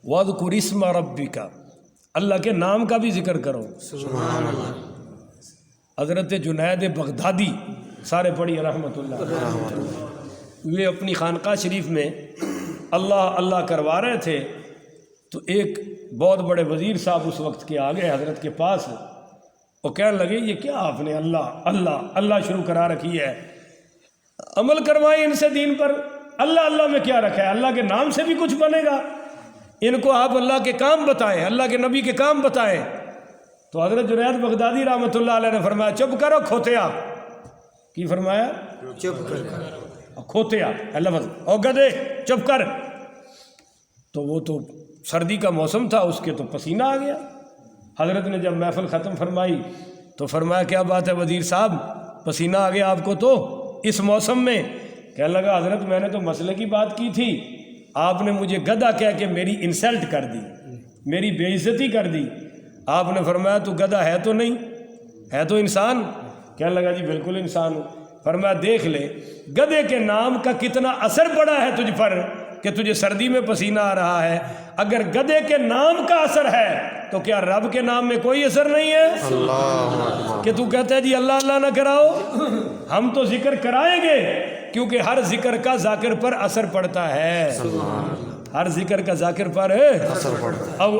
वज़कुर इस्म रब्बिका, अल्लाह के नाम का भी जिक्र करो। सुभान अल्लाह। हज़रत जुनैद बगदादी सारे पढ़िए रहमतुल्लाह, वे अपनी खानका शरीफ में अल्लाह अल्लाह करवा रहे थे तो एक बहुत बड़े वज़ीर साहब उस वक्त के आ गए हज़रत के पास। वो कहने लगे ये क्या आपने अल्लाह अल्लाह अल्लाह शुरू करा रखी है, अमल करवाएं इनसे दीन पर। अल्लाह अल्लाह में क्या रखा है, अल्लाह के नाम से भी कुछ बनेगा, इनको आप अल्लाह के काम बताएं, अल्लाह के नबी के काम बताएं। तो हज़रत जुनैद बगदादी रहमतुल्लाह अलैह ने फरमाया चुप करो खोतिया। की फरमाया? चुप कर। खोतिया लफ्ज़, ओ गधे चुप कर। तो वो तो सर्दी का मौसम था, उसके तो पसीना आ गया। हज़रत ने जब महफिल ख़त्म फरमाई तो फरमाया क्या बात है वज़ीर साहब, पसीना आ गया आपको तो इस मौसम में? कहने लगा हज़रत मैंने तो मसले की बात की थी, आपने मुझे गधा कह के मेरी इंसल्ट कर दी, मेरी बेइज्जती कर दी। आपने फरमाया तू गधा है तो नहीं, है तो इंसान। कहने लगा जी बिल्कुल इंसान हूँ। फरमाया देख ले गधे के नाम का कितना असर पड़ा है तुझ पर कि तुझे सर्दी में पसीना आ रहा है। अगर गधे के नाम का असर है तो क्या रब के नाम में कोई असर नहीं है? अल्लाह कि तू कहता है जी अल्लाह अल्लाह ना कराओ, हम तो जिक्र कराएंगे क्योंकि हर जिक्र का जाकिर पर असर पड़ता है, हर जिक्र का जाकिर पर असर पड़ता औ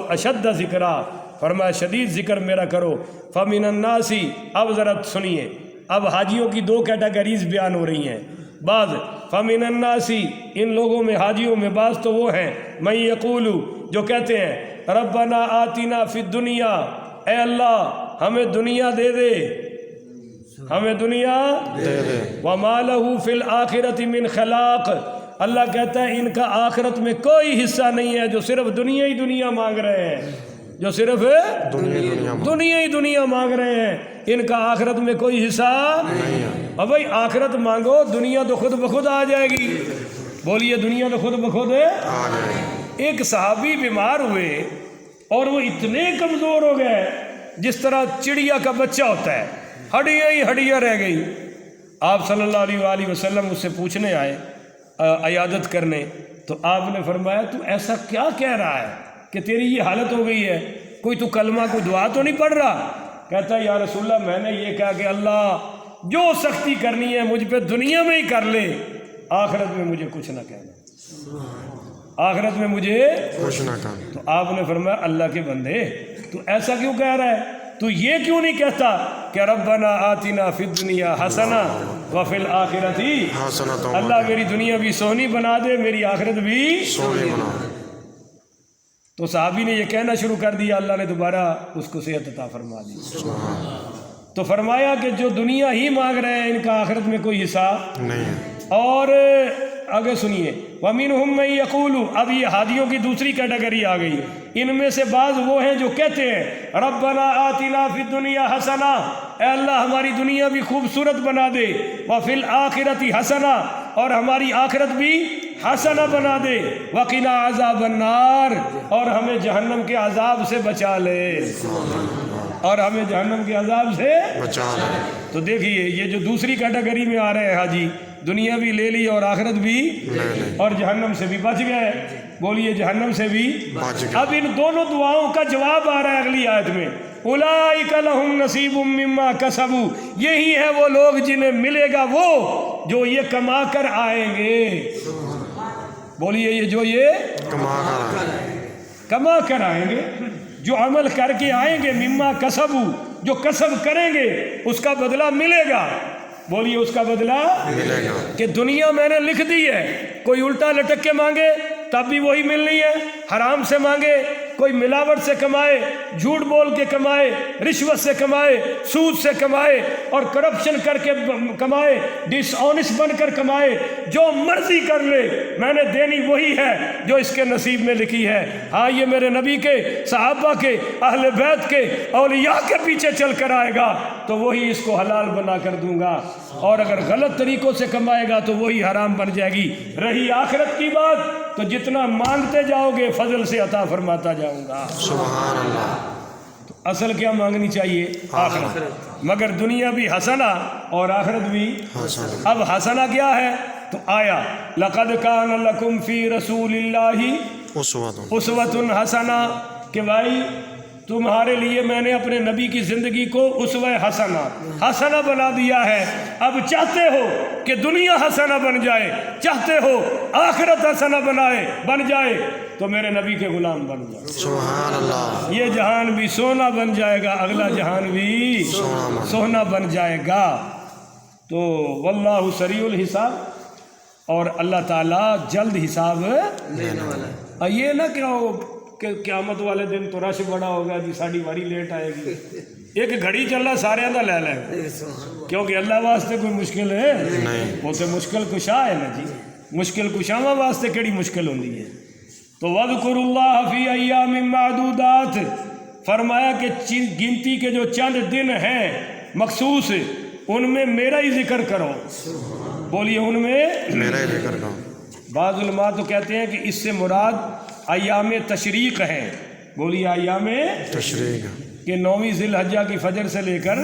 अशद जिक्रा, फरमाया शदीद जिक्र मेरा करो। फमिनन्नासी, अब ज़रा सुनिए, अब हाजियों की दो कैटेगरीज बयान हो रही हैं। बाज़ फमिनन्नासी, इन लोगों में हाजियों में बाज़ तो वो हैं मैं यकूलू, जो कहते हैं रब्बना आतिना फिद दुनिया, ए अल्लाह हमें दुनिया दे दे, हमें दुनिया दे दे। व मालहू फिल आखिरति मिन खलाक, अल्लाह कहता है इनका आखिरत में कोई हिस्सा नहीं है, जो सिर्फ दुनिया ही दुनिया मांग रहे हैं, जो सिर्फ दुनिया ही दुनिया मांग रहे हैं, इनका आखिरत में कोई हिस्सा नहीं है। अब भाई आखिरत मांगो, दुनिया तो खुद बखुद आ जाएगी। बोलिए दुनिया तो खुद बखुद आ जाए। एक सहाबी बीमार हुए और वो इतने कमज़ोर हो गए जिस तरह चिड़िया का बच्चा होता है, हड्डियाँ ही हड्डियाँ रह गई। आप सल्लल्लाहु अलैहि वसल्लम उससे पूछने आए, अयादत करने, तो आपने फरमाया तू ऐसा क्या कह रहा है कि तेरी ये हालत हो गई है, कोई तू कलमा कोई दुआ तो नहीं पढ़ रहा? कहता है या रसूलल्लाह मैंने ये कहा कि अल्लाह जो सख्ती करनी है मुझ पे दुनिया में ही कर ले, आखिरत में मुझे कुछ ना कहना, आखिरत में मुझे कुछ ना कहना। तो आपने फरमाया अल्लाह के बंदे तू ऐसा क्यों कह रहा है, तू ये क्यों नहीं कहता कि रब्बना आतिना फिद दुनिया हसना व फिल आखिरती हसना, अल्लाह मेरी दुनिया भी सोहनी बना दे, मेरी आखिरत भी सोनी बना दे। तो साहबी ने ये कहना शुरू कर दिया, अल्लाह ने दोबारा उसको सेहत अता फरमा दी। तो फरमाया कि जो दुनिया ही मांग रहे हैं इनका आखिरत में कोई हिस्सा नहीं है। और आगे सुनिए वमिनहुम मैं यकूलू, अब ये हादियों की दूसरी कैटेगरी आ गई। इनमें से बाज़ वो हैं जो कहते हैं रब्बना आतिना फिद दुनिया हसना, ए अल्लाह हमारी दुनिया भी खूबसूरत बना दे, व फिल आखिरती हसना, और हमारी आखिरत भी हसना बना दे, वकीना अज़ाबन नार, और हमें जहन्नम के अजाब से बचा ले, और हमें जहन्नम के अजाब से बचा ले। तो देखिए ये जो दूसरी कैटेगरी में आ रहे हैं हाजी, दुनिया भी ले ली और आखिरत भी और जहन्नम से भी बच गए। बोलिए जहन्नम से भी बच गए। अब इन दोनों दुआओं का जवाब आ रहा है अगली आयत में, उलाइका लहुम नसीबुम मिम्मा कसबू, यही है वो लोग जिन्हें मिलेगा वो जो ये कमा कर आएंगे। बोलिए ये जो ये कमा कर आएंगे, जो अमल करके आएंगे, मिम्मा कसबू, जो कसब करेंगे उसका बदला मिलेगा। बोलिए उसका बदला मिलेगा। कि दुनिया मैंने लिख दी है, कोई उल्टा लटक के मांगे तब भी वही मिलनी है, हराम से मांगे, कोई मिलावट से कमाए, झूठ बोल के कमाए, रिश्वत से कमाए, सूद से कमाए और करप्शन करके कमाए, डिसऑनेस्ट बनकर कमाए, जो मर्जी कर ले, मैंने देनी वही है जो इसके नसीब में लिखी है। हाँ ये मेरे नबी के, सहाबा के, अहले बैत के, औलिया के पीछे चल कर आएगा तो वही इसको हलाल बना कर दूंगा, और अगर गलत तरीकों से कमाएगा तो वही हराम बन जाएगी। रही आखिरत की बात तो जितना मांगते जाओगे फजल से अता फरमाता जाऊंगा। सुभान अल्लाह। तो असल क्या मांगनी चाहिए? आखिरत, मगर दुनिया भी हसना और आखिरत भी हसना। अब हसना क्या है? तो आया लक़द कान लकुम फ़ी रसूलिल्लाहि उसवतुन हसना कि भाई तुम्हारे लिए मैंने अपने नबी की ज़िंदगी को उसवा हसना बना दिया है। अब चाहते हो कि दुनिया हसना बन जाए, चाहते हो आखिरत हसना बन जाए तो मेरे नबी के गुलाम बन जाओ। सुभान अल्लाह। ये जहान भी सोना बन जाएगा, अगला जहान भी सोना बन जाएगा। तो वल्लाहु सरीउल हिसाब, और अल्लाह ताला जल्द हिसाब लेने वाला है। ये ना क्या हो कि क़यामत वाले दिन तो रश बड़ा होगा जी, साड़ी वारी लेट आएगी। एक घड़ी चलना सारे दा ले लें, क्योंकि अल्लाह वास्ते कोई मुश्किल है नहीं, वो तो मुश्किल कुशा है ना जी। मुश्किल कुशावा वास्ते केड़ी मुश्किल होती है। तो वज़कुरुल्लाह फी अय्यामिन मादूदात, फरमाया कि गिनती के जो चंद दिन हैं मखसूस, उनमें मेरा ही जिक्र करो। बोलिए उनमें मेरा ही जिक्र करो। बाज़ उलमा तो कहते हैं कि इससे मुराद अय्याम तशरीक है। बोलिए अय्याम तशरीक कि 9वीं ज़िलहज्जा की फजर से लेकर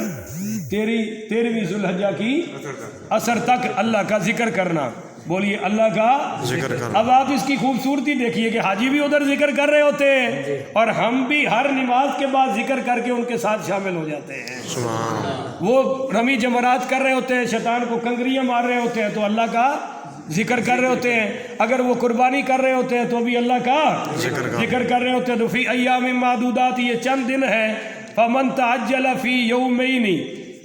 13वीं ज़िलहज्जा की असर तक अल्लाह का जिक्र करना। बोलिए अल्लाह का जिक्र करो। अब आप इसकी खूबसूरती देखिए कि हाजी भी उधर जिक्र कर रहे होते हैं और हम भी हर नमाज के बाद जिक्र करके उनके साथ शामिल हो जाते हैं। सुभान। वो रमी जमरात कर रहे होते हैं, शैतान को कंकरियां मार रहे होते हैं तो अल्लाह का जिक्र कर रहे होते हैं। अगर वो कुर्बानी कर रहे होते हैं तो भी अल्लाह का जिक्र कर रहे होते हैं। तो फी अय्यामिन मादूदात, ये चंद दिन है। फमन तअज्जल फी यौमैनी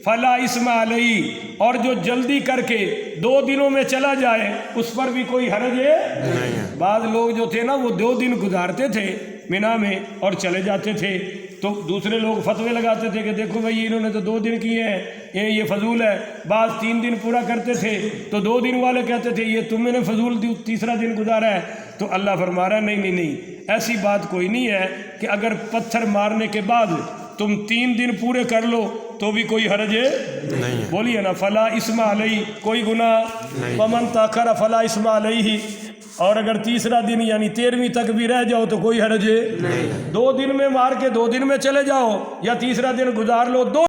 फला इस्मा अलैहि, और जो जल्दी करके 2 दिनों में चला जाए उस पर भी कोई हरज नहीं है। बाद लोग जो थे ना वो 2 दिन गुजारते थे मिना में और चले जाते थे, तो दूसरे लोग फतवे लगाते थे कि देखो भाई इन्होंने तो 2 दिन किए हैं, ये फजूल है। बाद 3 दिन पूरा करते थे तो 2 दिन वाले कहते थे ये तुमने फजूल तीसरा दिन गुजारा है। तो अल्लाह फरमा रहा है नहीं नहीं, ऐसी बात कोई नहीं है कि अगर पत्थर मारने के बाद तुम 3 दिन पूरे कर लो तो भी कोई हरज नहीं है। बोलिए ना, फला इस्मा अलैहि, कोई गुनाह। वमन ताखरा फला इस्मा अलैहि, और अगर तीसरा दिन यानी 13वीं तक भी रह जाओ तो कोई हरज नहीं। 2 दिन में मार के 2 दिन में चले जाओ या तीसरा दिन गुजार लो, 2